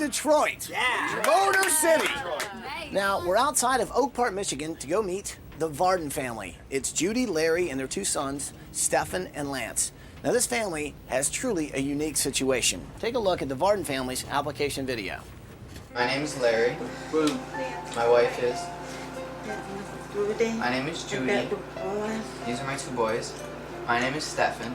Detroit. Yeah. Motor City. Now, we're outside of Oak Park, Michigan to go meet the Vardon family. It's Judy, Larry, and their two sons, Stefan and Lance. Now, this family has truly a unique situation. Take a look at the Vardon family's application video. My name is Larry. My wife is. My name is Judy. These are my two boys. My name is Stefan.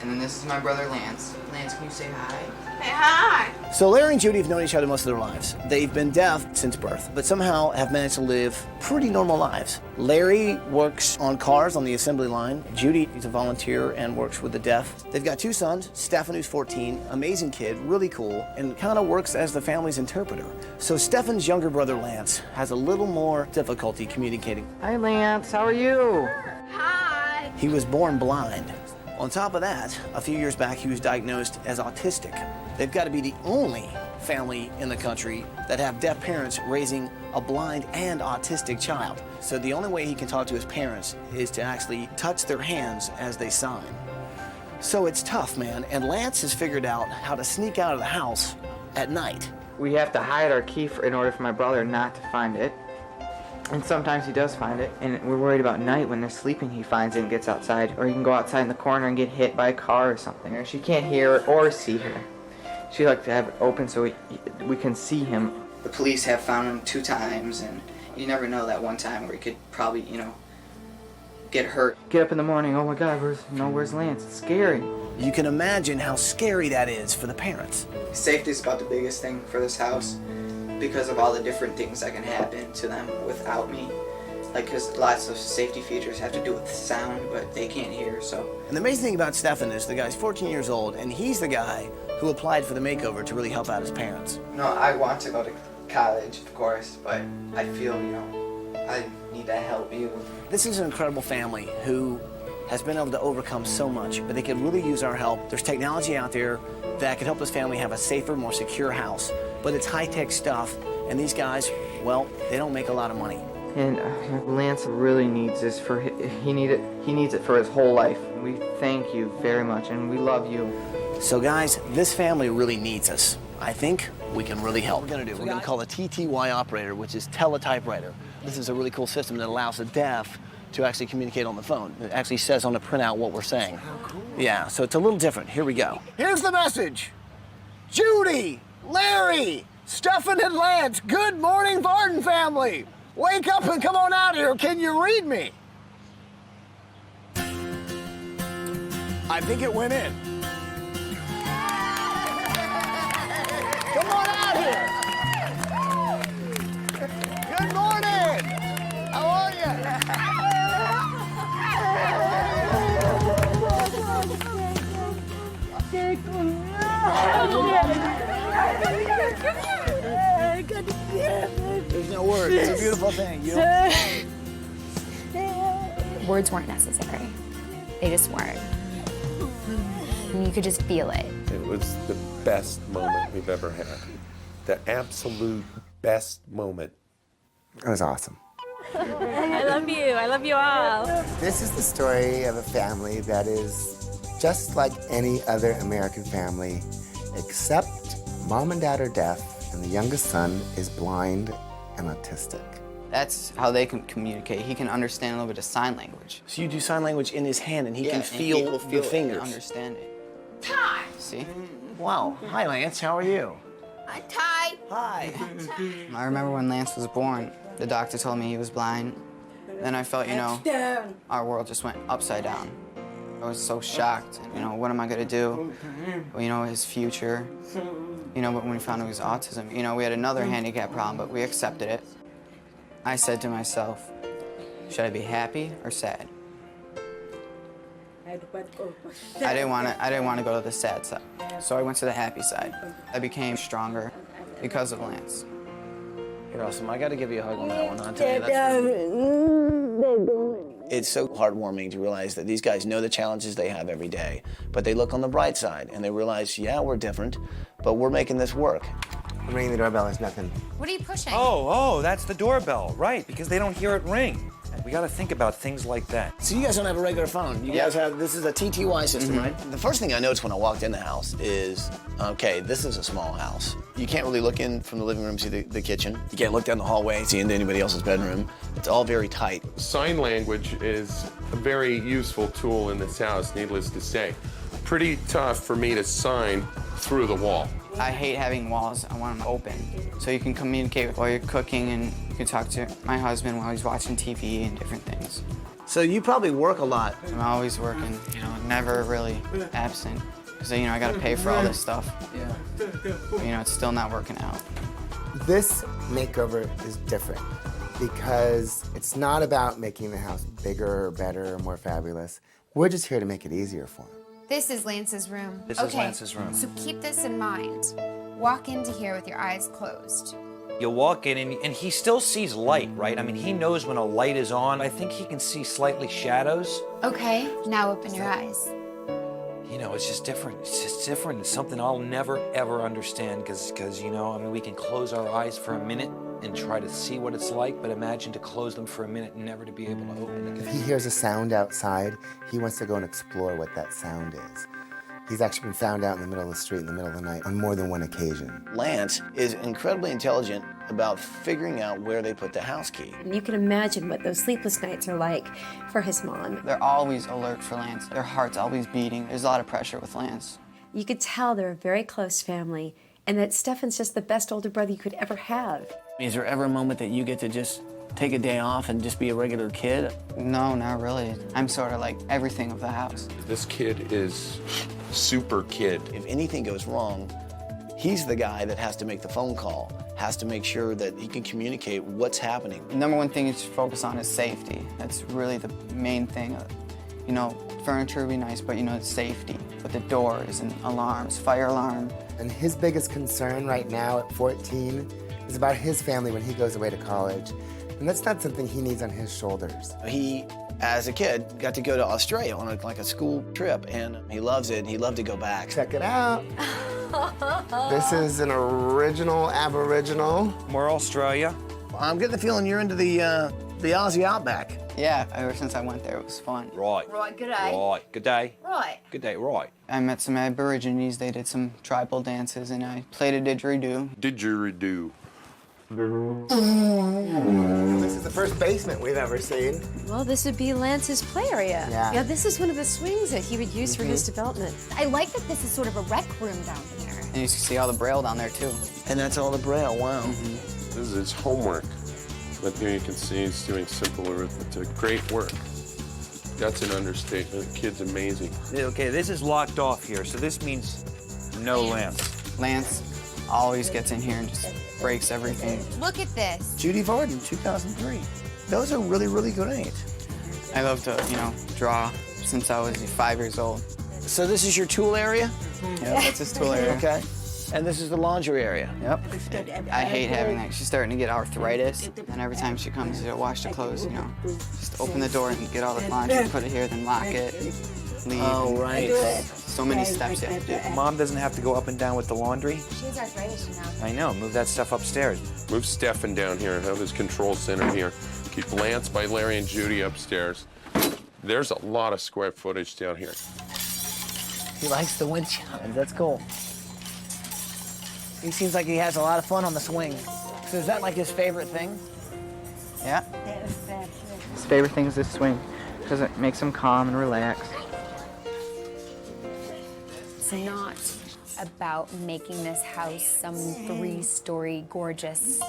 And then this is my brother Lance. Lance, can you say hi? Hey, hi! So Larry and Judy have known each other most of their lives. They've been deaf since birth, but somehow have managed to live pretty normal lives. Larry works on cars on the assembly line. Judy is a volunteer and works with the deaf. They've got two sons, Stefan, who's 14, amazing kid, really cool, and kind of works as the family's interpreter. So Stefan's younger brother Lance has a little more difficulty communicating. Hi Lance, how are you? Hi! He was born blind. On top of that, a few years back, he was diagnosed as autistic. They've got to be the only family in the country that have deaf parents raising a blind and autistic child. So the only way he can talk to his parents is to actually touch their hands as they sign. So it's tough, man, and Lance has figured out how to sneak out of the house at night. We have to hide our key in order for my brother not to find it. And sometimes he does find it, and we're worried about night when they're sleeping he finds it and gets outside. Or he can go outside in the corner and get hit by a car or something. Or she can't hear or see her. She likes to have it open so we can see him. The police have found him 2 times, and you never know that one time where he could probably, get hurt. Get up in the morning, oh my God, where's Lance? It's scary. You can imagine how scary that is for the parents. Safety is about the biggest thing for this house, because of all the different things that can happen to them without me. Like, because lots of safety features have to do with sound, but they can't hear, so. And the amazing thing about Stefan is the guy's 14 years old, and he's the guy who applied for the Makeover to really help out his parents. No, I want to go to college, of course, but I feel, I need to help you. This is an incredible family who has been able to overcome so much, but they could really use our help. There's technology out there that could help this family have a safer, more secure house, but it's high-tech stuff, and these guys, well, they don't make a lot of money. And Lance really needs this he needs it for his whole life. We thank you very much, and we love you. So guys, this family really needs us. I think we can really help. What we're gonna call a TTY operator, which is teletypewriter. This is a really cool system that allows the deaf to actually communicate on the phone. It actually says on the printout what we're saying. How cool. Yeah, so it's a little different. Here we go. Here's the message. Judy, Larry, Stefan and Lance, good morning, Vardon family. Wake up and come on out here. Can you read me? I think it went in. Come on out here. Good morning. How are There's no words. It's a beautiful thing. Words weren't necessary. They just weren't. And you could just feel it. It was the best moment we've ever had. The absolute best moment. It was awesome. I love you. I love you all. This is the story of a family that is just like any other American family, except mom and dad are deaf, and the youngest son is blind and autistic. That's how they can communicate. He can understand a little bit of sign language. So you do sign language in his hand, and he can feel the fingers. And understand it. Ty! See? Wow. Hi, Lance. How are you? Hi, Ty. Hi. I remember when Lance was born, the doctor told me he was blind. Then I felt, our world just went upside down. I was so shocked. What am I gonna do? Well, his future. But when we found out he was autism, we had another handicap problem, but we accepted it. I said to myself, should I be happy or sad? I didn't want to go to the sad side, so I went to the happy side. I became stronger because of Lance. You're awesome. I got to give you a hug on that one. I'll tell you, that's it's so heartwarming to realize that these guys know the challenges they have every day, but they look on the bright side and they realize, yeah, we're different, but we're making this work. Ringing the doorbell is nothing. What are you pushing? Oh, that's the doorbell, right, because they don't hear it ring. We got to think about things like that. So you guys don't have a regular phone. You guys have, this is a TTY system, right? The first thing I noticed when I walked in the house is, okay, this is a small house. You can't really look in from the living room, see the kitchen. You can't look down the hallway, see into anybody else's bedroom. It's all very tight. Sign language is a very useful tool in this house, needless to say. Pretty tough for me to sign through the wall. I hate having walls. I want them open so you can communicate while you're cooking, and you can talk to my husband while he's watching TV and different things. So you probably work a lot. I'm always working, you know, never really absent. Because, you know, I gotta pay for all this stuff. Yeah. But, you know, it's still not working out. This makeover is different because it's not about making the house bigger or better or more fabulous. We're just here to make it easier for him. This is Lance's room. This is Lance's room. So keep this in mind. Walk into here with your eyes closed. You'll walk in and he still sees light, right? I mean, he knows when a light is on. I think he can see slightly shadows. Okay, now open your eyes. You know, it's just different. It's just different. It's something I'll never, ever understand because, you know, I mean, we can close our eyes for a minute and try to see what it's like, but imagine to close them for a minute and never to be able to open again. If he hears a sound outside, he wants to go and explore what that sound is. He's actually been found out in the middle of the street in the middle of the night on more than one occasion. Lance is incredibly intelligent about figuring out where they put the house key. You can imagine what those sleepless nights are like for his mom. They're always alert for Lance. Their heart's always beating. There's a lot of pressure with Lance. You could tell they're a very close family and that Stefan's just the best older brother you could ever have. Is there ever a moment that you get to just take a day off and just be a regular kid? No, not really. I'm sort of like everything of the house. This kid is super kid. If anything goes wrong, he's the guy that has to make the phone call, has to make sure that he can communicate what's happening. The number one thing you should focus on is safety. That's really the main thing. You know, furniture would be nice, but you know, it's safety. With the doors and alarms, fire alarm. And his biggest concern right now at 14 is about his family when he goes away to college. And that's not something he needs on his shoulders. He, as a kid, got to go to Australia on like a school trip, and he loves it, and he'd love to go back. Check it out. This is an original Aboriginal. More Australia. I'm getting the feeling you're into the Aussie Outback. Yeah, ever since I went there, it was fun. Right. Right, good day. Right. Good day. Right. Good day. Right. I met some Aborigines. They did some tribal dances, and I played a didgeridoo. Didgeridoo. This is the first basement we've ever seen. Well, this would be Lance's play area. Yeah. This is one of the swings that he would use for his development. I like that this is sort of a rec room down here. And you can see all the braille down there, too. And that's all the braille, wow. This is his homework. But here you can see he's doing simple arithmetic. Great work. That's an understatement. The kid's amazing. Okay, this is locked off here, so this means no Lance. Lance always gets in here and just breaks everything. Look at this. Judy Vardon, 2003. Those are really, really great. I love to, you know, draw since I was 5 years old. So this is your tool area? Yep, that's his tool area. Okay. And this is the laundry area. Yep. I hate having that. She's starting to get arthritis, and every time she comes to wash the clothes, you know, just open the door and get all the laundry, put it here, then lock it, leave. Oh, right. So many steps you have to do. Mom doesn't have to go up and down with the laundry. She has arthritis, you know. I know. Move that stuff upstairs. Move Stefan down here and have his control center here. Keep Lance by Larry and Judy upstairs. There's a lot of square footage down here. He likes the wind chimes. That's cool. He seems like he has a lot of fun on the swing. So is that like his favorite thing? Yeah. His favorite thing is this swing because it makes him calm and relaxed. It's not about making this house some 3-story gorgeous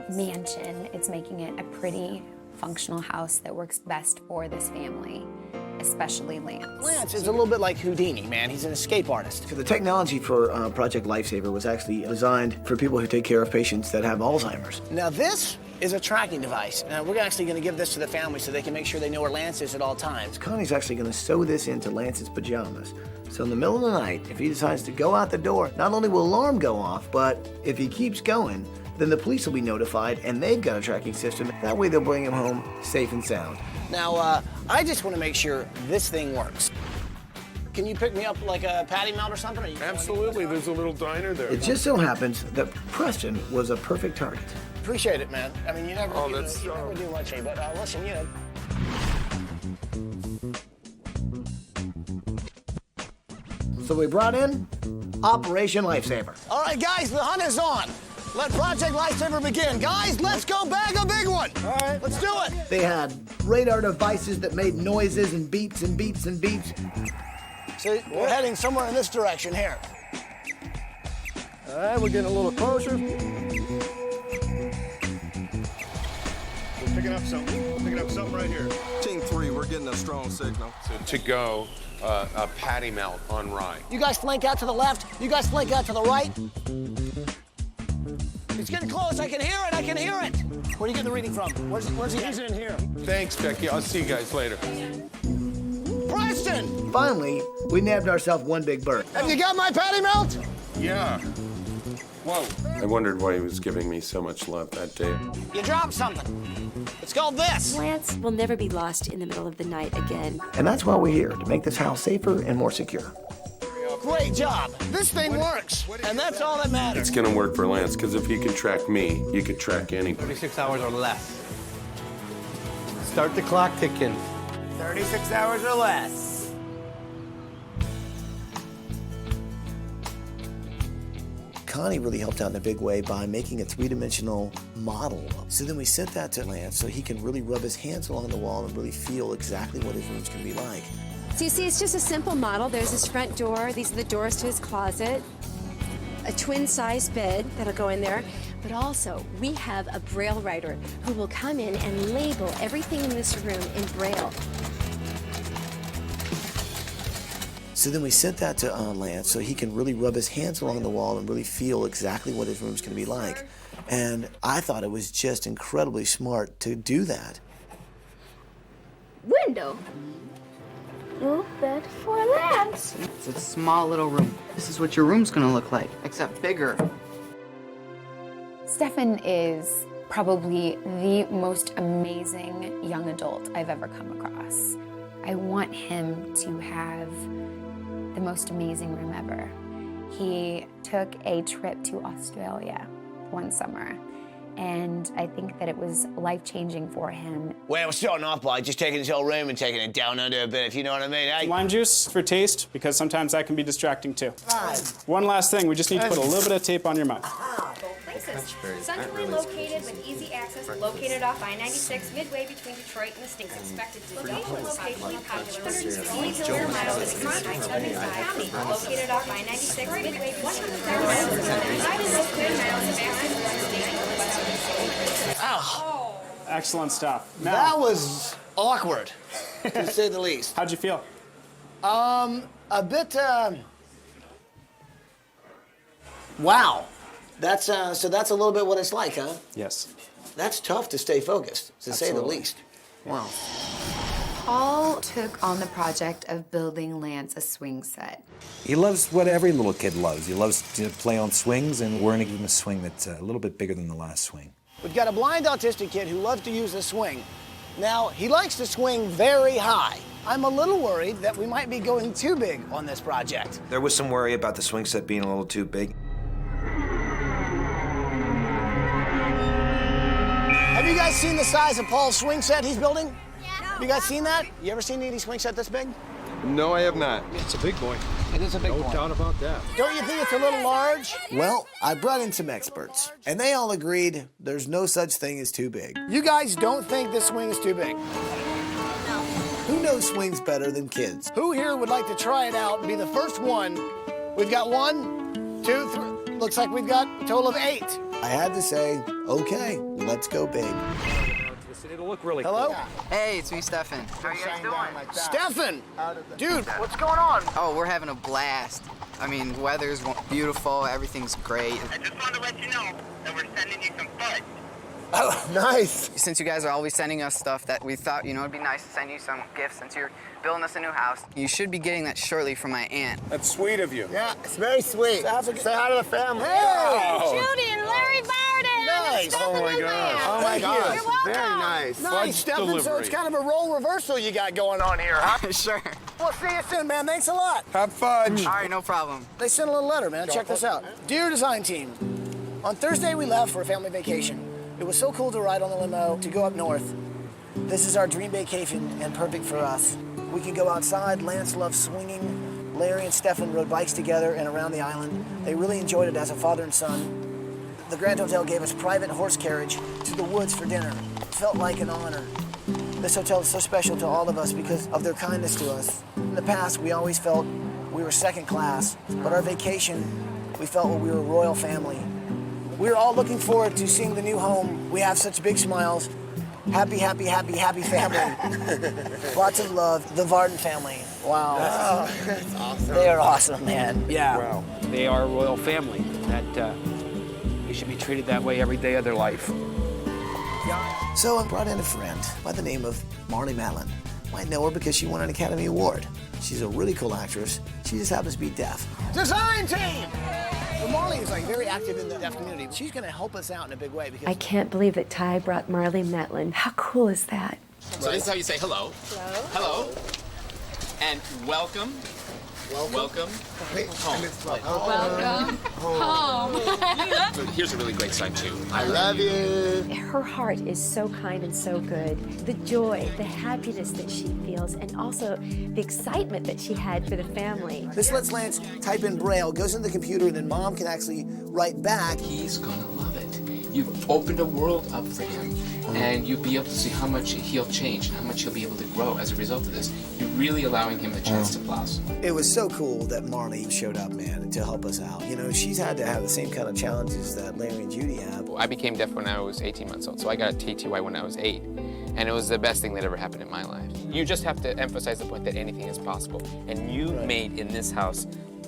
mansion. It's making it a pretty functional house that works best for this family, especially Lance. Lance is a little bit like Houdini, man. He's an escape artist. So the technology for Project Lifesaver was actually designed for people who take care of patients that have Alzheimer's. Now this is a tracking device. Now we're actually going to give this to the family so they can make sure they know where Lance is at all times. Connie's actually going to sew this into Lance's pajamas. So in the middle of the night, if he decides to go out the door, not only will alarm go off, but if he keeps going, then the police will be notified and they've got a tracking system. That way they'll bring him home safe and sound. Now, I just want to make sure this thing works. Can you pick me up like a patty melt or something? Or Absolutely, there's a little diner there. It just so happens that Preston was a perfect target. Appreciate it, man. I mean, you never, Oh, you that's never do much, but listen, you know, So we brought in Operation Lifesaver. All right, guys, the hunt is on. Let Project Lifesaver begin. Guys, let's go bag a big one. All right. Let's do it. They had radar devices that made noises and beeps and beeps and beeps. So we're heading somewhere in this direction here. All right, we're getting a little closer. We're picking up something. We're picking up something right here. Team 3, we're getting a strong signal. To go a patty melt on rye. You guys flank out to the left. You guys flank out to the right. It's getting close. I can hear it. I can hear it. Where are you getting the reading from? Where's he? He's in here. Thanks, Becky. I'll see you guys later. Preston! Finally, we nabbed ourselves one big bird. Have you got my patty melt? Yeah. Whoa. I wondered why he was giving me so much love that day. You dropped something. It's called this. Lance will never be lost in the middle of the night again. And that's why we're here, to make this house safer and more secure. Great job. This thing works, and that's all that matters. It's gonna work for Lance, because if he can track me, you could track anybody. 36 hours or less. Start the clock ticking. 36 hours or less. Connie really helped out in a big way by making a three-dimensional model. So then we sent that to Lance so he can really rub his hands along the wall and really feel exactly what his room's gonna be like. So you see, it's just a simple model. There's his front door. These are the doors to his closet. A twin-size bed that'll go in there. But also, we have a Braille writer who will come in and label everything in this room in Braille. So then we sent that to Lance so he can really rub his hands along the wall and really feel exactly what his room's gonna be like. And I thought it was just incredibly smart to do that. Window. New bed for Lance. It's a small little room. This is what your room's gonna look like, except bigger. Stefan is probably the most amazing young adult I've ever come across. I want him to have the most amazing room ever. He took a trip to Australia one summer, and I think that it was life-changing for him. Well, we're starting off by just taking his whole room and taking it down under a bit, if you know what I mean. Hey. Lime juice for taste, because sometimes that can be distracting too. One last thing, we just need to put a little bit of tape on your mouth. Places. Centrally located with easy access, located off I-96, midway between Detroit and the States. Expected location popular. 160 square miles of I-75. Located off I-96, midway between 100 miles of square miles of access. Ow. Excellent stuff. Now, That was awkward, to say the least. how'd you feel? A bit, wow. That's, so that's a little bit what it's like, huh? Yes. That's tough to stay focused, to say the Absolutely. least. Wow. Paul took on the project of building Lance a swing set. He loves what every little kid loves. He loves to play on swings, and we're gonna give him a swing that's a little bit bigger than the last swing. We've got a blind autistic kid who loves to use the swing. Now, he likes to swing very high. I'm a little worried that we might be going too big on this project. There was some worry about the swing set being a little too big. Have you guys seen the size of Paul's swing set he's building? Yeah. Have you guys seen that? You ever seen any swing set this big? No, I have not. It's a big boy. It is a big No one. doubt about that. Don't you think it's a little large? Well, I brought in some experts, and they all agreed there's no such thing as too big. You guys don't think this swing is too big? No. Who knows swings better than kids? Who here would like to try it out and be the first one? We've got 1, 2, 3. Looks like we've got a total of 8. I had to say, okay, let's go big. It'll look really Hello? Hey, it's me, Stefan. How are you guys doing? Stefan! Dude, what's going on? Oh, we're having a blast. I mean, the weather's beautiful, everything's great. I just wanted to let you know that we're sending you some fudge. Oh, nice. Since you guys are always sending us stuff, that we thought, it'd be nice to send you some gifts since you're building us a new house. You should be getting that shortly from my aunt. That's sweet of you. Yeah, it's very sweet. Say hi to the family. Hey! Judy and Larry Vardon. Nice. Oh my gosh. Oh my gosh. You're welcome. Very nice. Fudge Nice, Stefan. So delivery. it's kind of a role reversal you got going on here, huh? Sure. We'll see you soon, man. Thanks a lot. Have fudge. All right, no problem. They sent a little letter, man. Check this out. Dear design team, on Thursday we left for a family vacation. It was so cool to ride on the limo, to go up north. This is our dream vacation and perfect for us. We can go outside. Lance loves swinging. Larry and Stefan rode bikes together and around the island. They really enjoyed it as a father and son. The Grand Hotel gave us private horse carriage to the woods for dinner. It felt like an honor. This hotel is so special to all of us because of their kindness to us. In the past, we always felt we were second class, but our vacation, we felt we were a royal family. We were all looking forward to seeing the new home. We have such big smiles. Happy, happy, happy, happy family. Lots of love. The Vardon family. Wow. That's awesome. They are awesome, man. Yeah. Wow. They are a royal family. That they should be treated that way every day of their life. So I brought in a friend by the name of Marlee Matlin. Might know her because she won an Academy Award. She's a really cool actress. She just happens to be deaf. Design team! So Marlee is like very active in the deaf community. She's gonna help us out in a big way because I can't believe that Ty brought Marlee Matlin. How cool is that? So this is how you say hello. Hello. Hello. And welcome. Welcome. Home. Welcome home. So here's a really great sign too. I love you. Her heart is so kind and so good. The joy, the happiness that she feels, and also the excitement that she had for the family. this lets Lance type in Braille, goes in the computer, and then Mom can actually write back. He's gonna love it. You've opened a world up for him, and you'll be able to see how much he'll change and how much he'll be able to grow as a result of this. You're really allowing him a chance to blossom. It was so cool that Marlee showed up, man, to help us out. You know, she's had to have the same kind of challenges that Larry and Judy have. I became deaf when I was 18 months old, so I got a TTY when I was 8. And it was the best thing that ever happened in my life. You just have to emphasize the point that anything is possible. And you made in this house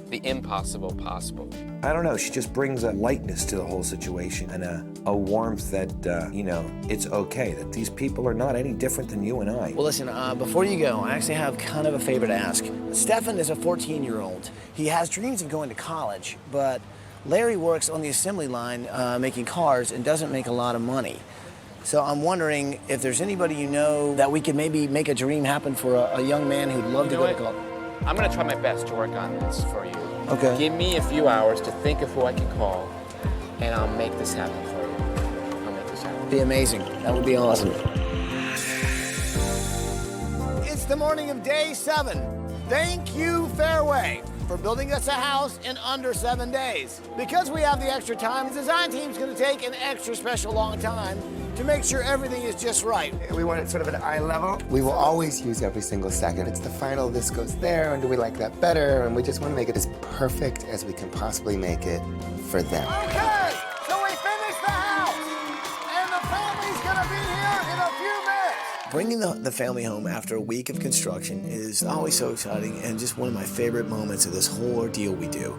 the impossible possible. I don't know, she just brings a lightness to the whole situation and a warmth that, you know, it's okay, that these people are not any different than you and I. Well, listen, before you go, I actually have kind of a favor to ask. Stefan is a 14-year-old. He has dreams of going to college, but Larry works on the assembly line making cars and doesn't make a lot of money. So I'm wondering if there's anybody you know that we could maybe make a dream happen for a young man who'd love to go to college. I'm gonna try my best to work on this for you. Okay. Give me a few hours to think of who I can call, and I'll make this happen for you. I'll make this happen. Be amazing. That would be awesome. It's the morning of day 7. Thank you, Fairway, for building us a house in under 7 days. Because we have the extra time, the design team's gonna take an extra special long time to make sure everything is just right. We want it sort of at eye level. We will always use every single second. It's the final, this goes there, and do we like that better? And we just want to make it as perfect as we can possibly make it for them. Okay, so we finished the house, and the family's gonna be here in a few minutes. Bringing the family home after a week of construction is always so exciting and just one of my favorite moments of this whole ordeal we do.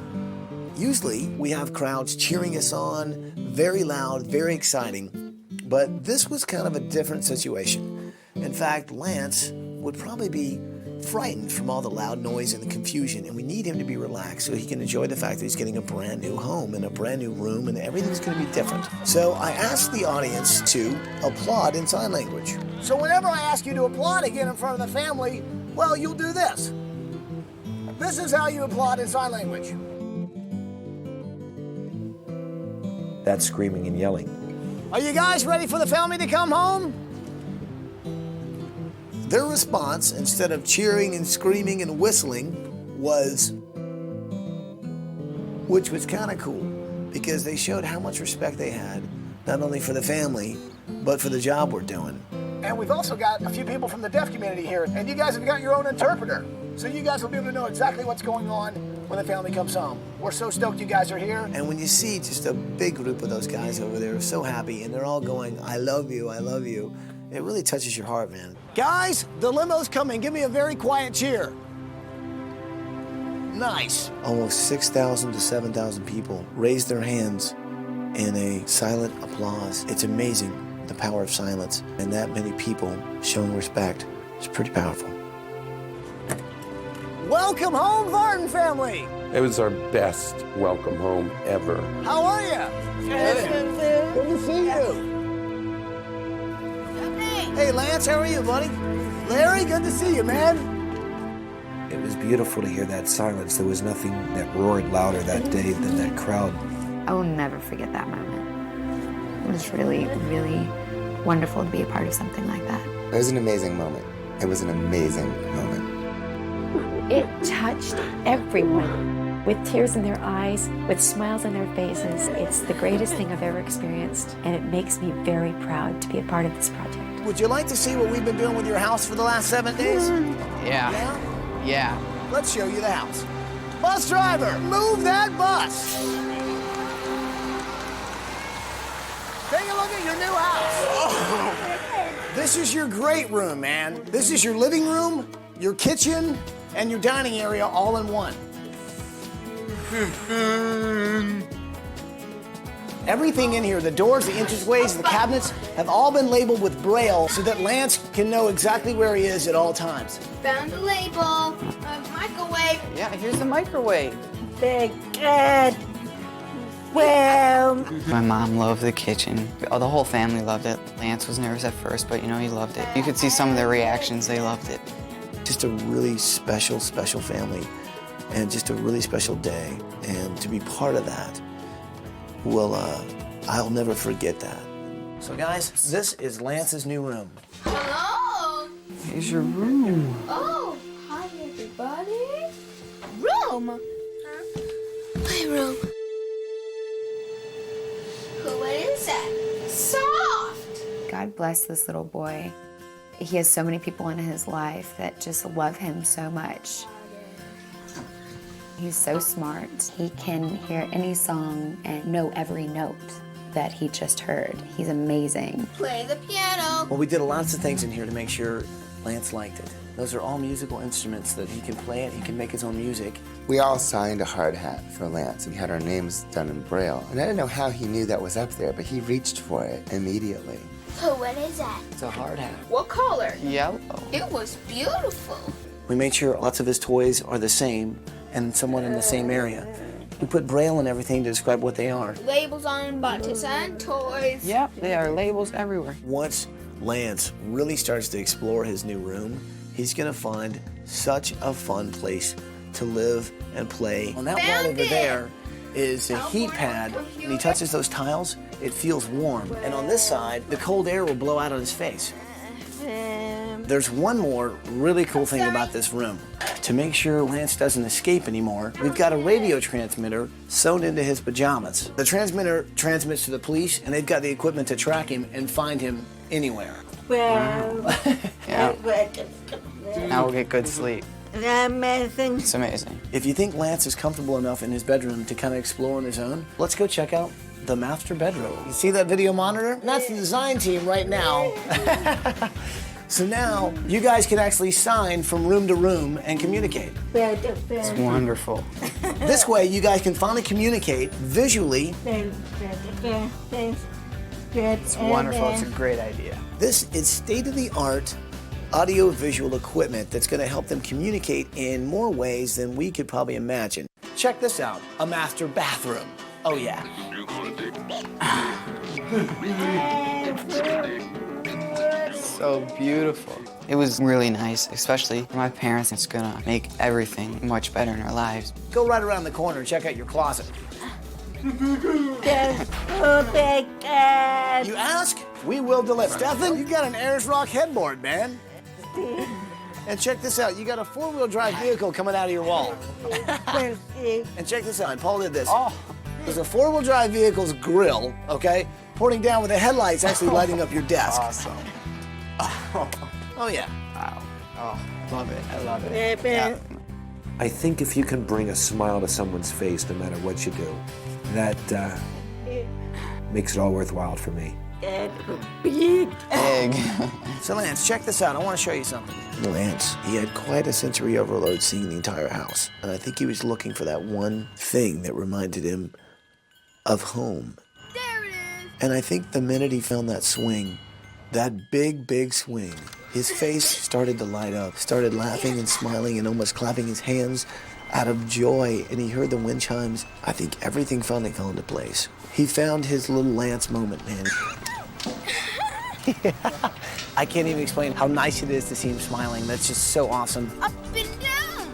Usually, we have crowds cheering us on, very loud, very exciting. But this was kind of a different situation. In fact, Lance would probably be frightened from all the loud noise and the confusion, and we need him to be relaxed so he can enjoy the fact that he's getting a brand new home and a brand new room, and everything's going to be different. So I asked the audience to applaud in sign language. So whenever I ask you to applaud again in front of the family, well, you'll do this. This is how you applaud in sign language. That's screaming and yelling. Are you guys ready for the family to come home? Their response, instead of cheering and screaming and whistling, which was kind of cool, because they showed how much respect they had, not only for the family, but for the job we're doing. And we've also got a few people from the deaf community here, and you guys have got your own interpreter. So you guys will be able to know exactly what's going on when the family comes home. We're so stoked you guys are here. And when you see just a big group of those guys over there, so happy, and they're all going, I love you, it really touches your heart, man. Guys, the limo's coming. Give me a very quiet cheer. Nice. Almost 6,000 to 7,000 people raised their hands in a silent applause. It's amazing, the power of silence, and that many people showing respect. It's pretty powerful. Welcome home, Vardon family. It was our best welcome home ever. How are you? Good to see you. Hey, Lance, how are you, buddy? Larry, good to see you, man. It was beautiful to hear that silence. There was nothing that roared louder that day than that crowd. I will never forget that moment. It was really, really wonderful to be a part of something like that. It was an amazing moment. It was an amazing moment. It touched everyone with tears in their eyes, with smiles on their faces. It's the greatest thing I've ever experienced, and it makes me very proud to be a part of this project. Would you like to see what we've been doing with your house for the last 7 days? Yeah. Let's show you the house. Bus driver, move that bus. Take a look at your new house. This is your great room, man. This is your living room, your kitchen, and your dining area all in one. Everything in here, the doors, the entranceways, the cabinets, have all been labeled with Braille so that Lance can know exactly where he is at all times. Found the label. Microwave. Yeah, here's the microwave. Big, good. Well. My mom loved the kitchen. Oh, the whole family loved it. Lance was nervous at first, but you know, he loved it. You could see some of their reactions. They loved it. Just a really special, special family, and just a really special day. And to be part of that, well, I'll never forget that. So guys, this is Lance's new room. Hello. Here's your room. Oh, hi everybody. Room. Playroom. What is that? Soft. God bless this little boy. He has so many people in his life that just love him so much. He's so smart. He can hear any song and know every note that he just heard. He's amazing. Play the piano. Well, we did lots of things in here to make sure Lance liked it. Those are all musical instruments that he can play it, he can make his own music. We all signed a hard hat for Lance, and we had our names done in Braille. And I didn't know how he knew that was up there, but he reached for it immediately. So what is that? It's a hard hat. What color? Yellow. It was beautiful. We made sure lots of his toys are the same and somewhat in the same area. We put Braille in everything to describe what they are. Labels on buttons and toys. Yep, there are labels everywhere. Once Lance really starts to explore his new room, he's gonna find such a fun place to live and play. On that wall over there is a heat pad. When he touches those tiles, it feels warm. And on this side, the cold air will blow out on his face. There's one more really cool thing about this room. To make sure Lance doesn't escape anymore, we've got a radio transmitter sewn into his pajamas. The transmitter transmits to the police, and they've got the equipment to track him and find him anywhere. Well. Yeah. Now we'll get good sleep. Amazing. It's amazing. If you think Lance is comfortable enough in his bedroom to kind of explore on his own, let's go check out the master bedroom. You see that video monitor? That's the design team right now. So now you guys can actually sign from room to room and communicate. It's wonderful. This way you guys can finally communicate visually. It's wonderful. It's a great idea. This is state-of-the-art audio-visual equipment that's going to help them communicate in more ways than we could probably imagine. Check this out, a master bathroom. Oh yeah. So beautiful. It was really nice, especially for my parents. It's gonna make everything much better in our lives. Go right around the corner and check out your closet. You ask, we will deliver. Stefan, you got an Ayers Rock headboard, man. And check this out, you got a four-wheel drive vehicle coming out of your wall. And check this out, and Paul did this. There's a four-wheel drive vehicle's grill, okay, pointing down with the headlights actually lighting up your desk. Awesome. Oh yeah. Wow. Oh, love it. I love it. Yeah. I think if you can bring a smile to someone's face no matter what you do, that makes it all worthwhile for me. Big. So Lance, check this out. I want to show you something. Lance, he had quite a sensory overload seeing the entire house. And I think he was looking for that one thing that reminded him of home. There it is. And I think the minute he found that swing, that big, big swing, his face started to light up, started laughing and smiling and almost clapping his hands out of joy. And he heard the wind chimes. I think everything finally fell into place. He found his little Lance moment, man. I can't even explain how nice it is to see him smiling. That's just so awesome. Up and down.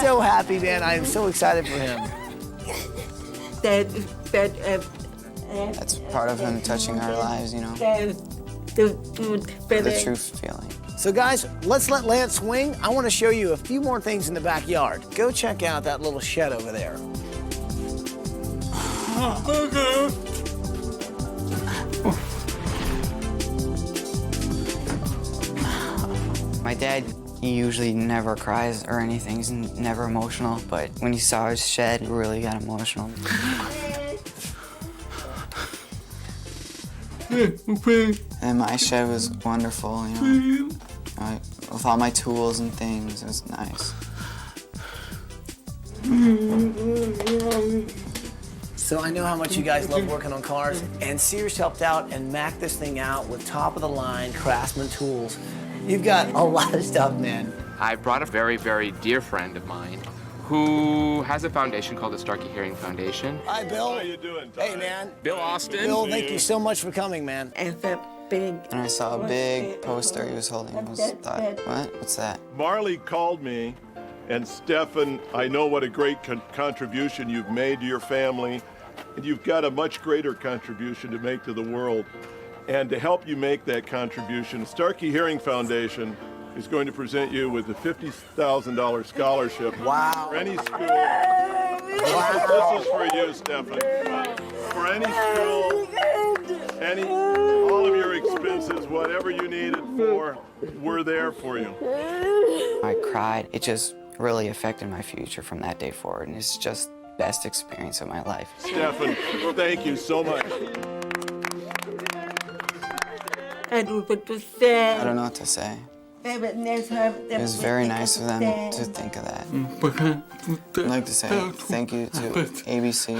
So happy, man. I am so excited for him. That's part of him touching our lives, you know. The true feeling. So guys, let's let Lance swing. I want to show you a few more things in the backyard. Go check out that little shed over there. My dad, he usually never cries or anything. He's never emotional, but when he saw his shed, he really got emotional. And my shed was wonderful, you know. With all my tools and things, it was nice. So I know how much you guys love working on cars, and Sears helped out and macked this thing out with top-of-the-line Craftsman tools. You've got a lot of stuff, man. I brought a very, very dear friend of mine who has a foundation called the Starkey Hearing Foundation. Hi, Bill. How you doing, Ty? Hey, man. Bill Austin. Bill, thank you so much for coming, man. And I saw a big poster he was holding. I thought, what? What's that? Marley called me, and Stefan, I know what a great contribution you've made to your family, and you've got a much greater contribution to make to the world. And to help you make that contribution, the Starkey Hearing Foundation is going to present you with a $50,000 scholarship for any school. This is for you, Stefan. For any school, all of your expenses, whatever you need it for, we're there for you. I cried. It just really affected my future from that day forward, and it's just the best experience of my life. Stefan, thank you so much. I don't know what to say. It was very nice of them to think of that. I'd like to say thank you to ABC.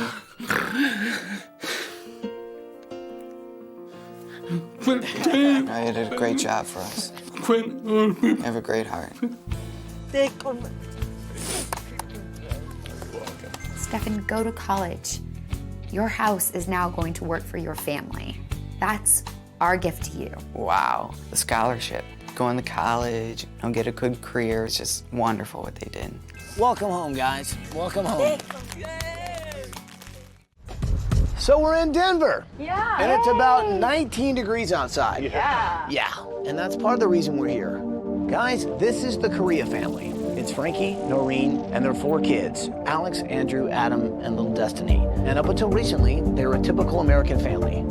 You did a great job for us. You have a great heart. Stefan, go to college. Your house is now going to work for your family. That's our gift to you. Wow, the scholarship. Going to college, get a good career. It's just wonderful what they did. Welcome home, guys. Welcome home. So we're in Denver. Yeah. And it's about 19 degrees outside. Yeah. Yeah, and that's part of the reason we're here. Guys, this is the Correa family. It's Frankie, Noreen, and their 4 kids, Alex, Andrew, Adam, and little Destiny. And up until recently, they were a typical American family.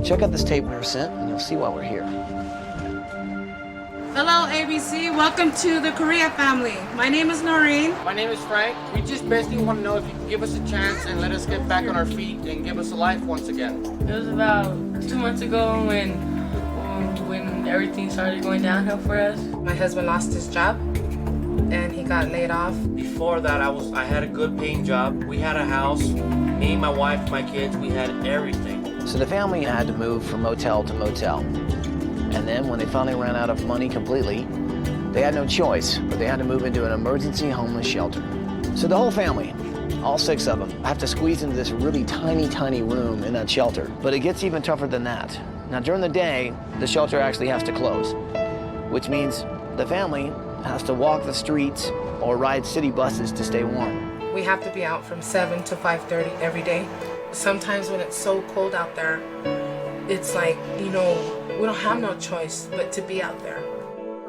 Check out this tape we were sent, and you'll see why we're here. Hello, ABC. Welcome to the Correa family. My name is Noreen. My name is Frank. We just basically want to know if you can give us a chance and let us get back on our feet and give us a life once again. It was about 2 months ago when everything started going downhill for us. My husband lost his job and he got laid off. Before that, I had a good paying job. We had a house. Me, my wife, my kids, we had everything. So the family had to move from motel to motel. And then when they finally ran out of money completely, they had no choice, but they had to move into an emergency homeless shelter. So the whole family, all 6 of them, have to squeeze into this really tiny, tiny room in that shelter. But it gets even tougher than that. Now during the day, the shelter actually has to close, which means the family has to walk the streets or ride city buses to stay warm. We have to be out from 7 to 5:30 every day. Sometimes when it's so cold out there, it's like, we don't have no choice but to be out there.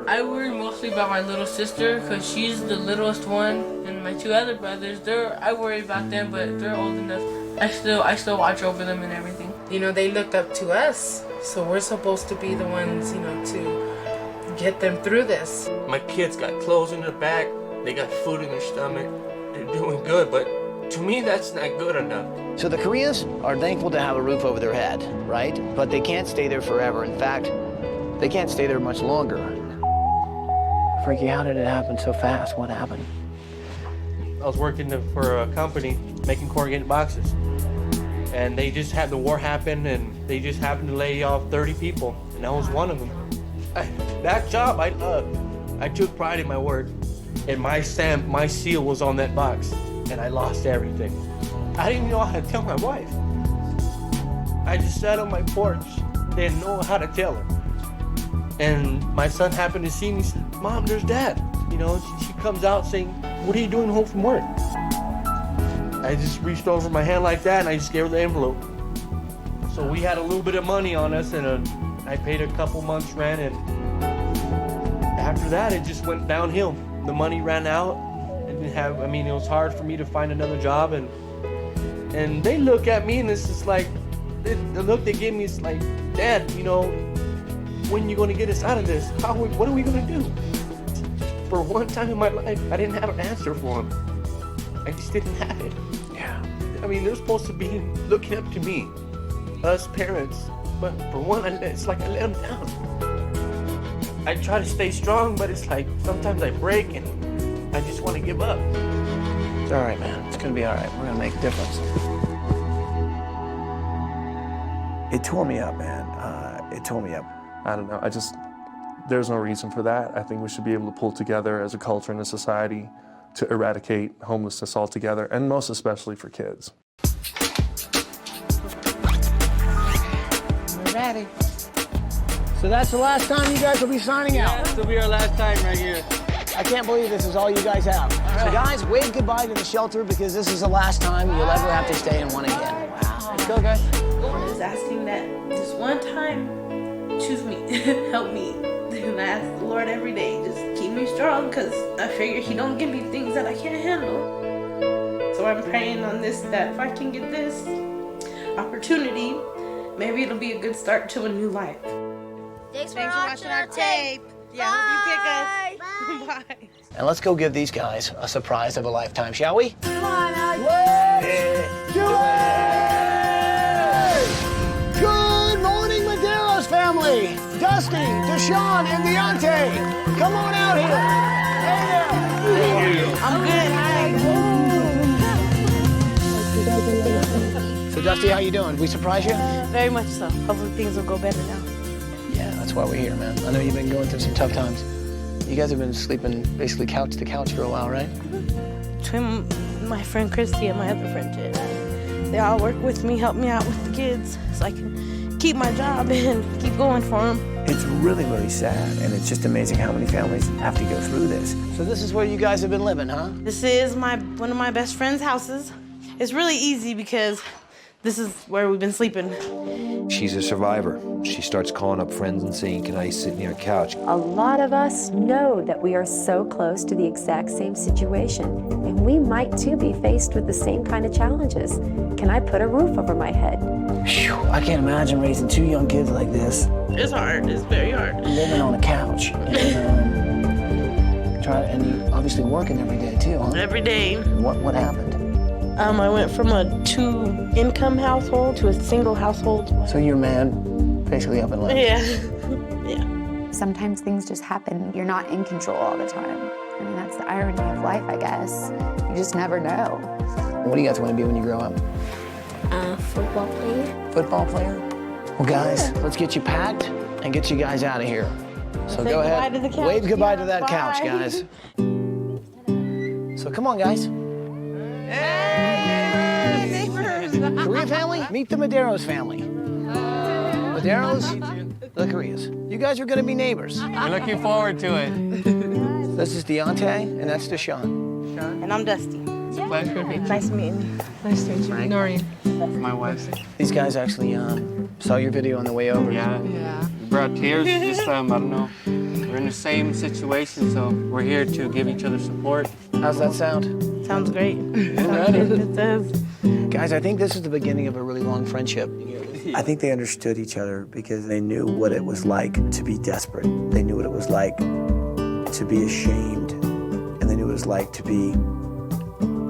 I worry mostly about my little sister because she's the littlest one, and my 2 other brothers, I worry about them, but they're old enough. I still watch over them and everything. They look up to us, so we're supposed to be the ones, to get them through this. My kids got clothes in their back. They got food in their stomach. They're doing good, but to me, that's not good enough. So the Correas are thankful to have a roof over their head, right? But they can't stay there forever. In fact, they can't stay there much longer. Frankie, how did it happen so fast? What happened? I was working for a company making corrugated boxes. And they just had the war happen, and they just happened to lay off 30 people, and I was one of them. That job I loved. I took pride in my work, and my stamp, my seal was on that box, and I lost everything. I didn't know how to tell my wife. I just sat on my porch, didn't know how to tell her. And my son happened to see me and said, "Mom, there's Dad." She comes out saying, "What are you doing home from work?" I just reached over my hand like that and I just gave her the envelope. So we had a little bit of money on us, and I paid a couple months rent, and after that, it just went downhill. The money ran out. I didn't have, I mean, it was hard for me to find another job, and they look at me and it's just like, the look they give me is like, Dad, you know, when are you going to get us out of this? What are we going to do? For one time in my life, I didn't have an answer for them. I just didn't have it. Yeah. I mean, they're supposed to be looking up to me, us parents, but for one, it's like I let them down. I try to stay strong, but it's like sometimes I break and I just want to give up. It's all right, man. It's going to be all right. We're going to make a difference. It tore me up, man. It tore me up. I don't know. There's no reason for that. I think we should be able to pull together as a culture and a society to eradicate homelessness altogether, and most especially for kids. We're ready. So that's the last time you guys will be signing out. Yeah, this will be our last time right here. I can't believe this is all you guys have. So guys, wave goodbye to the shelter because this is the last time you'll ever have to stay in one again. Wow. Let's go, guys. I'm just asking that this one time, choose me, help me. And I ask the Lord every day, just keep me strong, because I figure He don't give me things that I can't handle. So I'm praying on this, that if I can get this opportunity, maybe it'll be a good start to a new life. Thanks for watching our tape. Yeah, hope you pick us. Bye. And let's go give these guys a surprise of a lifetime, shall we? Come on, Good morning, Madero's family. Dusty, Deshaun, and Deontay. Come on out here. Hey there. I'm good. Hi. So Dusty, how you doing? Did we surprise you? Very much so. Hopefully things will go better now. Yeah, that's why we're here, man. I know you've been going through some tough times. You guys have been sleeping basically couch to couch for a while, right? Between my friend Christy and my other friend Jen, they all work with me, help me out with the kids, so I can keep my job and keep going for them. It's really, really sad, and it's just amazing how many families have to go through this. So this is where you guys have been living, huh? This is one of my best friend's houses. It's really easy because this is where we've been sleeping. She's a survivor. She starts calling up friends and saying, can I sit near a couch? A lot of us know that we are so close to the exact same situation, and we might too be faced with the same kind of challenges. Can I put a roof over my head? Whew, I can't imagine raising two young kids like this. It's hard. It's very hard. Living on a couch. And you obviously working every day too, huh? Every day. What happened? I went from a 2-income household to a single household. So your man basically up and left. Yeah. Yeah. Sometimes things just happen. You're not in control all the time. I mean, that's the irony of life, I guess. You just never know. What do you guys want to be when you grow up? Football player. Football player? Well, guys, let's get you packed and get you guys out of here. So go ahead, wave goodbye to that couch, guys. So come on, guys. Correa family, meet the Madero's family. Madero's, the Correas. You guys are going to be neighbors. We're looking forward to it. This is Deontay, and that's Deshaun. And I'm Dusty. It's a pleasure to meet you. Nice meeting you. Nice to meet you. Noreen. My wife. These guys actually saw your video on the way over. Yeah. It brought tears. Just, I don't know. We're in the same situation, so we're here to give each other support. How's that sound? Sounds great. It does. Guys, I think this is the beginning of a really long friendship. I think they understood each other because they knew what it was like to be desperate. They knew what it was like to be ashamed, and they knew what it was like to be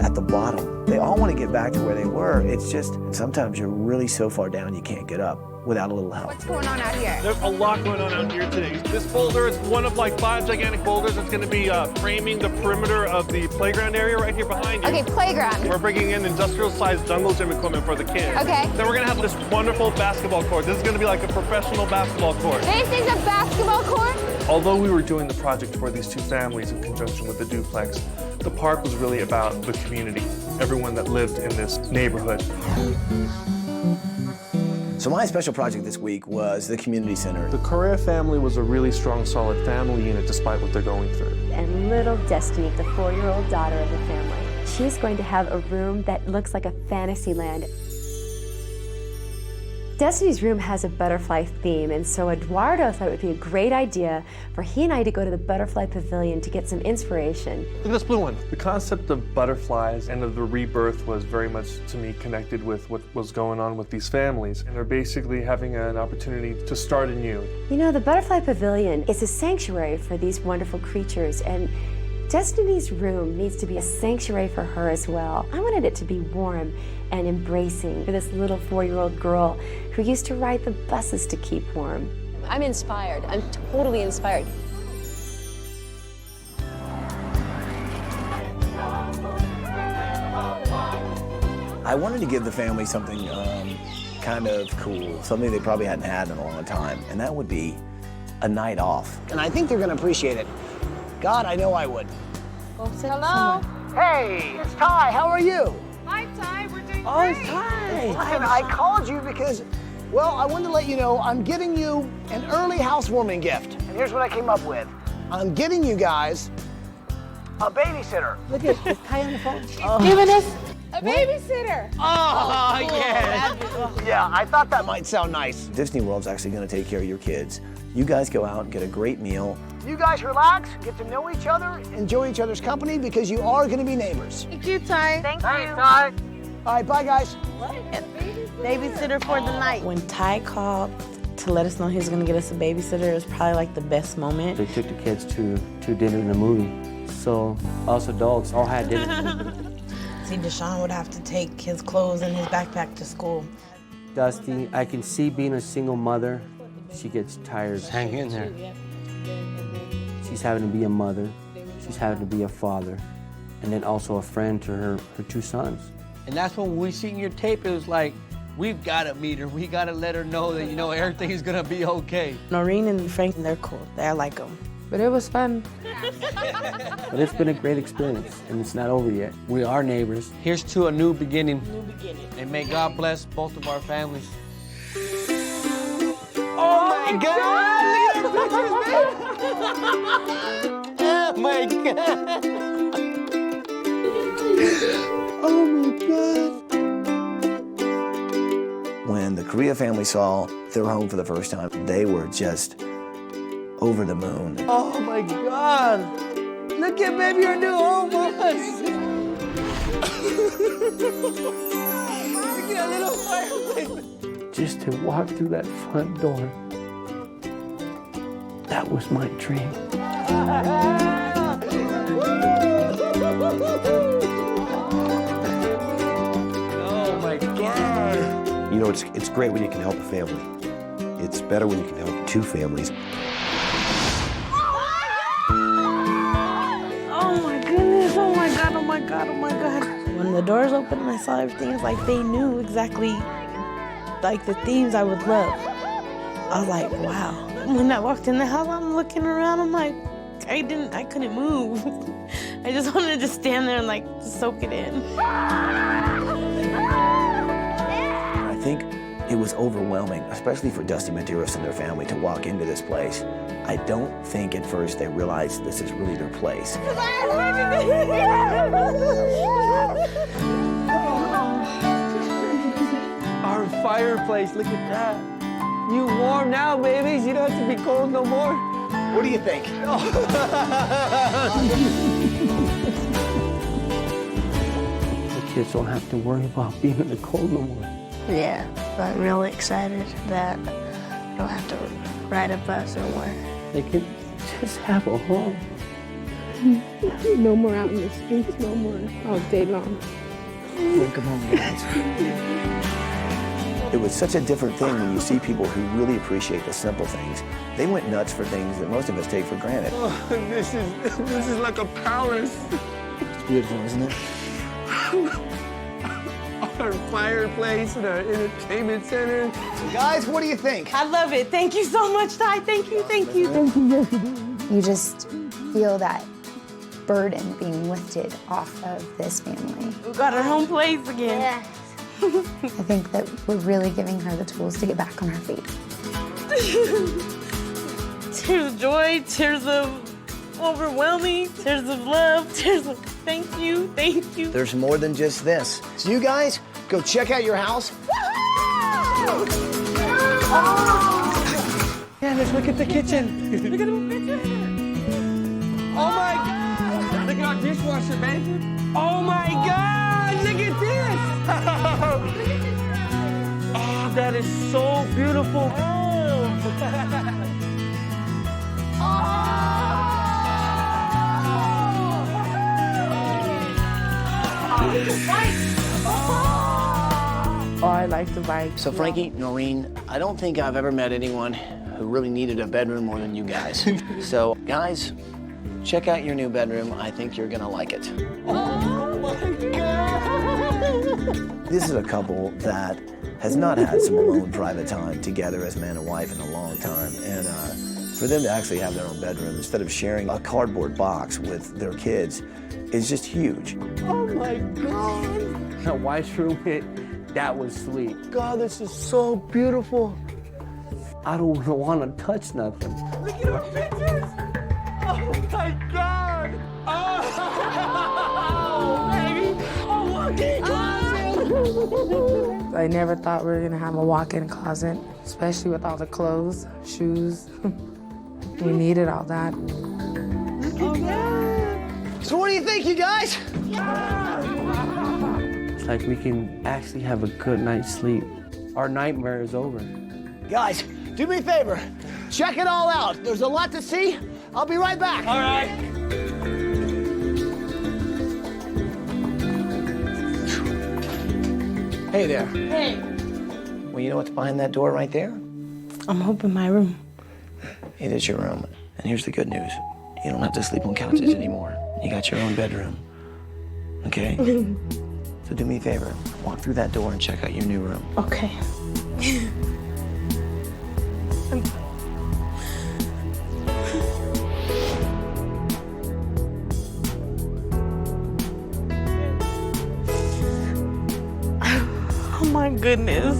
at the bottom. They all want to get back to where they were. It's just sometimes you're really so far down you can't get up without a little help. What's going on out here? There's a lot going on out here today. This boulder is one of like 5 gigantic boulders that's going to be framing the perimeter of the playground area right here behind you. Okay, playground. We're bringing in industrial-sized jungle gym equipment for the kids. Okay. Then we're going to have this wonderful basketball court. This is going to be like a professional basketball court. This is a basketball court? Although we were doing the project for these two families in conjunction with the duplex, the park was really about the community, everyone that lived in this neighborhood. So my special project this week was the community center. The Correa family was a really strong, solid family unit despite what they're going through. And little Destiny, the 4-year-old daughter of the family, she's going to have a room that looks like a fantasy land. Destiny's room has a butterfly theme, and so Eduardo thought it would be a great idea for he and I to go to the butterfly pavilion to get some inspiration. Look at this blue one. The concept of butterflies and of the rebirth was very much, to me, connected with what was going on with these families. And they're basically having an opportunity to start anew. You know, the butterfly pavilion is a sanctuary for these wonderful creatures, and Destiny's room needs to be a sanctuary for her as well. I wanted it to be warm and embracing for this little 4-year-old girl who used to ride the buses to keep warm. I'm inspired. I'm totally inspired. I wanted to give the family something kind of cool, something they probably hadn't had in a long time, and that would be a night off. And I think they're gonna appreciate it. God, I know I would. Hello? Hey, it's Ty, how are you? Hi, Ty, we're doing Oh, it's Ty. I called you because, well, I wanted to let you know I'm getting you an early housewarming gift. And here's what I came up with. I'm getting you guys a babysitter. Look at Ty on the phone. Giving us a babysitter. Oh, cool. yes. Yeah, I thought that might sound nice. Disney World's actually gonna take care of your kids. You guys go out and get a great meal. You guys relax, get to know each other, enjoy each other's company because you are gonna be neighbors. Thank you, Ty. Thank you. Ty. All right, bye guys. What? Babysitter for the night. When Ty called to let us know he was gonna get us a babysitter, it was probably like the best moment. They took the kids to dinner and a movie. So us adults all had dinner. See, Deshaun would have to take his clothes and his backpack to school. Dusty, I can see being a single mother. She gets tired. Hang in there. She's having to be a mother. She's having to be a father. And then also a friend to her 2 sons. And that's when we seen your tape, it was like, we've got to meet her. We got to let her know that, everything is going to be okay. Noreen and Frank, they're cool. I like them. But it was fun. But it's been a great experience, and it's not over yet. We are neighbors. Here's to a new beginning. New beginning. And may God bless both of our families. Oh my God! Look at our pictures, man! Oh my God! Oh my God! When the Correa family saw their home for the first time, they were just over the moon. Oh my God! Look at baby, your new home was. Look at that little fireplace. Just to walk through that front door, that was my dream. Oh my God! You know, it's great when you can help a family. It's better when you can help 2 families. Oh my goodness, oh my God, oh my God, oh my God. When the doors opened and I saw everything, it's like they knew exactly like the themes I would love. I was like, wow. When I walked in the house, I'm looking around, I'm like, I couldn't move. I just wanted to stand there and like soak it in. I think it was overwhelming, especially for Dusty Medeiros and their family to walk into this place. I don't think at first they realized this is really their place. Our fireplace, look at that. You warm now, babies. You don't have to be cold no more. What do you think? The kids don't have to worry about being in the cold no more. Yeah, I'm really excited that I don't have to ride a bus or work. They can just have a home. No more out in the streets, no more all day long. Welcome home, guys. It was such a different thing when you see people who really appreciate the simple things. They went nuts for things that most of us take for granted. Oh, this is like a palace. It's beautiful, isn't it? Our fireplace and our entertainment center. Guys, what do you think? I love it. Thank you so much, Ty. Thank you, thank you. Thank you. You just feel that burden being lifted off of this family. We got our home place again. Yeah. I think that we're really giving her the tools to get back on her feet. Tears of joy, tears of overwhelming, tears of love, tears of thank you, thank you. There's more than just this. So you guys, go check out your house. Yeah, let's look at the kitchen. Look at the kitchen. Oh my God! Look at our dishwasher, babe. Oh my God! Look at this! Oh, that is so beautiful. Oh, I like the bike. So Frankie, Noreen, I don't think I've ever met anyone who really needed a bedroom more than you guys. So guys, check out your new bedroom. I think you're gonna like it. Oh my God! This is a couple that has not had some alone private time together as man and wife in a long time. And for them to actually have their own bedroom instead of sharing a cardboard box with their kids is just huge. Oh my God! My wife's room, that was sweet. God, this is so beautiful. I don't want to touch nothing. Look at our pictures! Oh my God! Oh, baby! Oh, walk-in closet! I never thought we were gonna have a walk-in closet, especially with all the clothes, shoes. We needed all that. Oh, yeah. So what do you think, you guys? It's like we can actually have a good night's sleep. Our nightmare is over. Guys, do me a favor. Check it all out. There's a lot to see. I'll be right back. All right. Hey there. Hey. Well, you know what's behind that door right there? I'm hoping my room. It is your room. And here's the good news. You don't have to sleep on couches anymore. You got your own bedroom. Okay? So do me a favor. Walk through that door and check out your new room. Okay. Oh my goodness.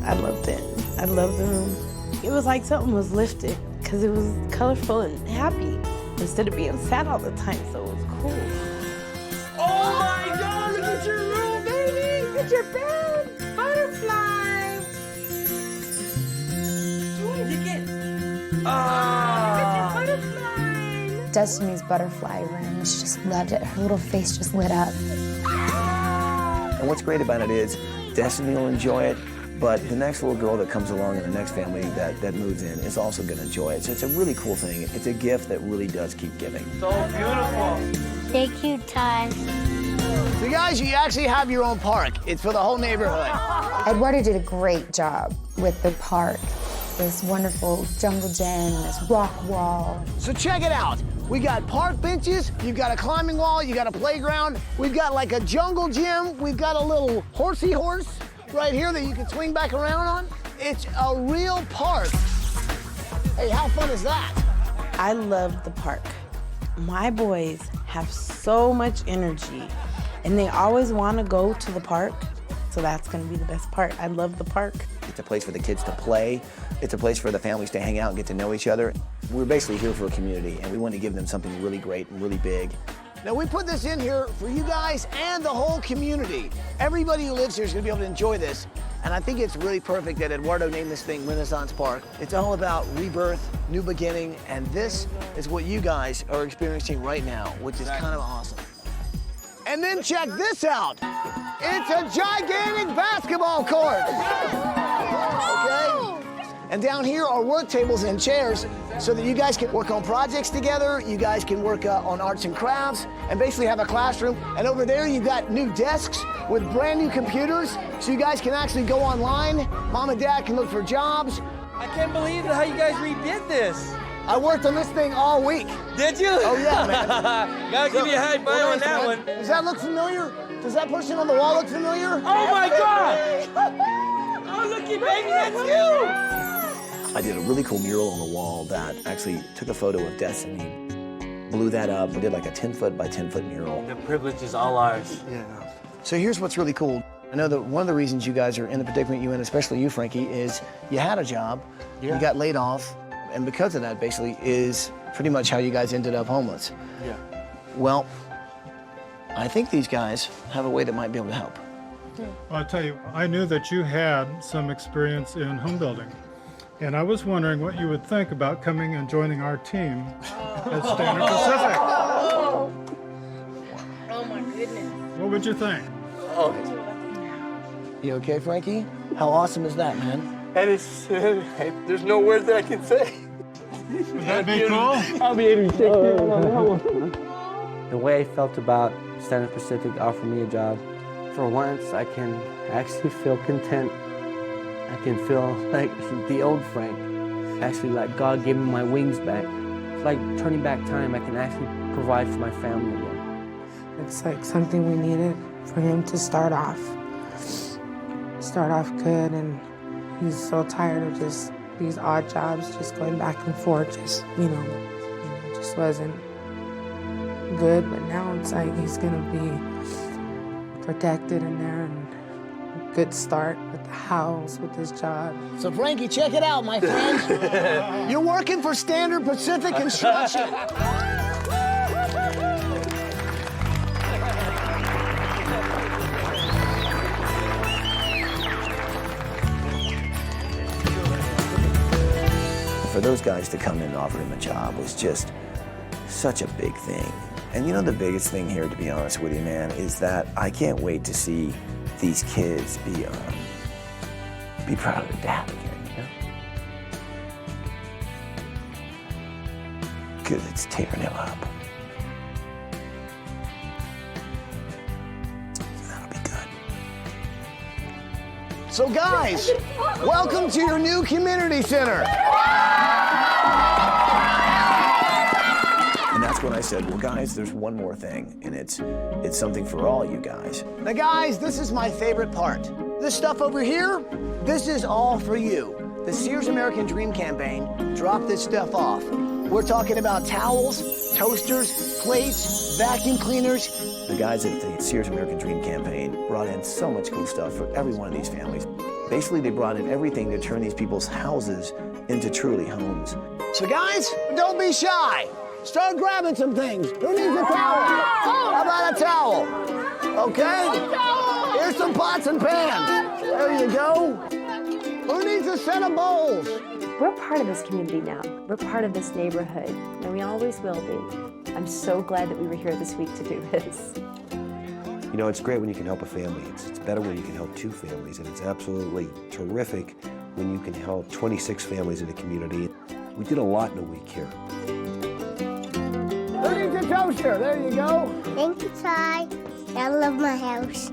I loved it. I loved the room. It was like something was lifted because it was colorful and happy instead of being sad all the time, so it was cool. Oh my God, look at your room, baby! Look at your bed! Butterfly! Ah! Butterfly! Destiny's butterfly room. She just loved it. Her little face just lit up. And what's great about it is Destiny will enjoy it, but the next little girl that comes along in the next family that moves in is also going to enjoy it. So it's a really cool thing. It's a gift that really does keep giving. So beautiful. Thank you, Ty. So guys, you actually have your own park. It's for the whole neighborhood. Eduardo did a great job with the park. This wonderful jungle gym, this rock wall. So check it out. We got park benches, you've got a climbing wall, you got a playground, we've got like a jungle gym, we've got a little horsey horse right here that you can swing back around on. It's a real park. Hey, how fun is that? I love the park. My boys have so much energy and they always want to go to the park. So that's going to be the best part. I love the park. It's a place for the kids to play. It's a place for the families to hang out and get to know each other. We're basically here for a community, and we want to give them something really great and really big. Now, we put this in here for you guys and the whole community. Everybody who lives here is going to be able to enjoy this. And I think it's really perfect that Eduardo named this thing Renaissance Park. It's all about rebirth, new beginning, and this is what you guys are experiencing right now, which is kind of awesome. And then check this out. It's a gigantic basketball court. Okay? And down here are work tables and chairs so that you guys can work on projects together, you guys can work on arts and crafts, and basically have a classroom. And over there, you've got new desks with brand new computers, so you guys can actually go online. Mom and Dad can look for jobs. I can't believe how you guys redid this. I worked on this thing all week. Did you? Oh, yeah, man. Gotta give you a high five on that one. Does that look familiar? Does that person on the wall look familiar? Oh, my God! Oh, looky, baby, that's you! I did a really cool mural on the wall that actually took a photo of Destiny, blew that up, and did like a 10-foot by 10-foot mural. The privilege is all ours. Yeah. So here's what's really cool. I know that one of the reasons you guys are in the predicament you're in, especially you, Frankie, is you had a job, you got laid off, and because of that, basically, is pretty much how you guys ended up homeless. Yeah. Well, I think these guys have a way that might be able to help. Well, I'll tell you, I knew that you had some experience in home building. And I was wondering what you would think about coming and joining our team at Standard Pacific. Oh my goodness. What would you think? You okay, Frankie? How awesome is that, man? That is, there's no words that I can say. Would that be cool? I'll be 86. The way I felt about Standard Pacific offering me a job, for once I can actually feel content. I can feel like the old Frank. Actually, like God gave me my wings back. It's like turning back time. I can actually provide for my family again. It's like something we needed for him to start off good, and he's so tired of just these odd jobs, just going back and forth, just, just wasn't good, but now it's like he's gonna be protected in there and a good start with the house, with his job. So Frankie, check it out, my friend. You're working for Standard Pacific Construction. For those guys to come in and offer him a job was just such a big thing. And you know the biggest thing here, to be honest with you, man, is that I can't wait to see these kids be proud of their dad again, you know? Because it's tearing him up. That'll be good. So guys, welcome to your new community center. And that's when I said, well, guys, there's one more thing, and it's something for all you guys. Now, guys, this is my favorite part. This stuff over here, this is all for you. The Sears American Dream campaign dropped this stuff off. We're talking about towels, toasters, plates, vacuum cleaners. The guys at the Sears American Dream campaign brought in so much cool stuff for every one of these families. Basically, they brought in everything to turn these people's houses into truly homes. So guys, don't be shy. Start grabbing some things. Who needs a towel? How about a towel? Okay? Here's some pots and pans. There you go. Who needs a set of bowls? We're part of this community now. We're part of this neighborhood, and we always will be. I'm so glad that we were here this week to do this. You know, it's great when you can help a family. It's better when you can help two families, and it's absolutely terrific when you can help 26 families in the community. We did a lot in a week here. Who needs a toaster? There you go. Thank you, Ty. I love my house.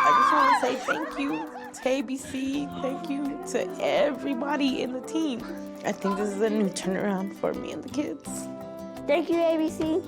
I just want to say thank you to ABC, thank you to everybody in the team. I think this is a new turnaround for me and the kids. Thank you, ABC.